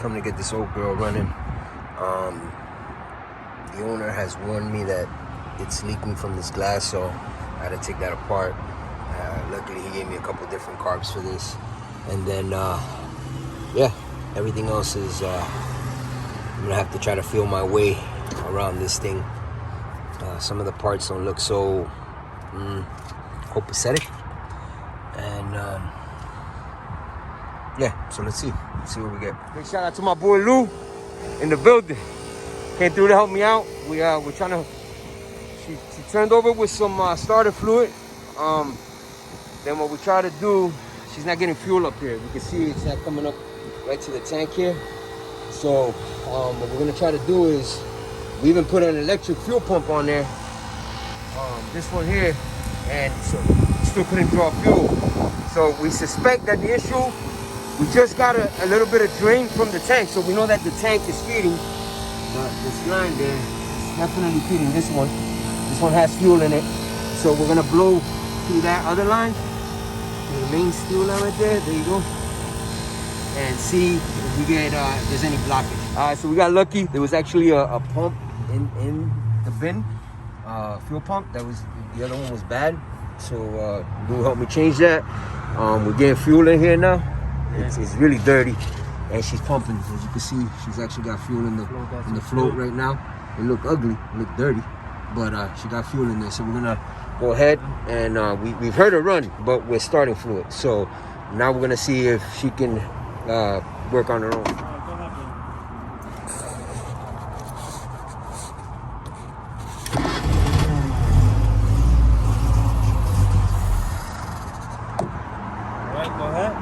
Come to get this old girl running. The owner has warned me that it's leaking from this glass, so I had to take that apart. Luckily, he gave me a couple different carbs for this, and then yeah, everything else is I'm gonna have to try to feel my way around this thing. Some of the parts don't look so copacetic, and yeah, so let's see what we get. Big shout out to my boy Lou in the building. Came through to help me out. We're trying to. She turned over with some starter fluid. Then what we try to do, she's not getting fuel up here. You can see it's not coming up right to the tank here. So what we're gonna try to do is, we even put an electric fuel pump on there. This one here, and so still couldn't draw fuel. So we suspect that the issue, we just got a little bit of drain from the tank, so we know that the tank is feeding. This line there is definitely feeding this one. This one has fuel in it, so we're gonna blow through that other line, the main steel line right there. There you go, and see if we get if there's any blockage. So we got lucky. There was actually a pump in the bin, fuel pump. That was, the other one was bad, so Lou helped me change that. We're getting fuel in here now. It's really dirty, and she's pumping. As you can see, she's actually got fuel in the float right now. It looked ugly, it looked dirty, but she got fuel in there. So we're gonna go ahead and we've heard her run, but we're starting fluid. So now we're gonna see if she can work on her own. Go ahead.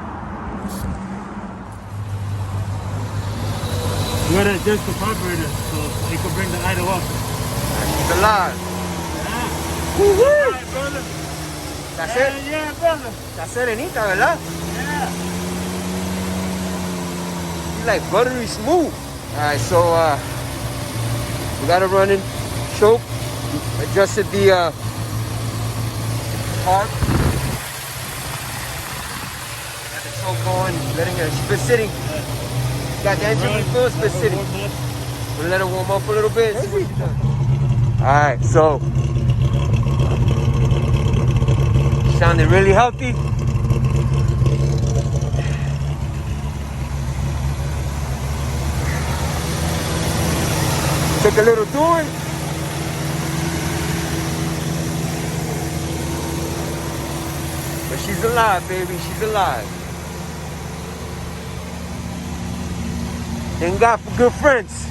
You gotta adjust the carburetor so it can bring the idle up. She's alive. Yeah. Woo-hoo! Right, brother. That's it? Yeah, brother. Está serenita, ¿verdad? Yeah. She's like buttery smooth. Alright, so we got her running. Choke. Adjusted the carb. Got the choke going, letting her, she's been sitting. Got the engine refill, she's been sitting. We'll let her warm up a little bit and see what she does. Alright, so sounding really healthy. Took a little doing. But she's alive, baby. She's alive. Thank God for good friends.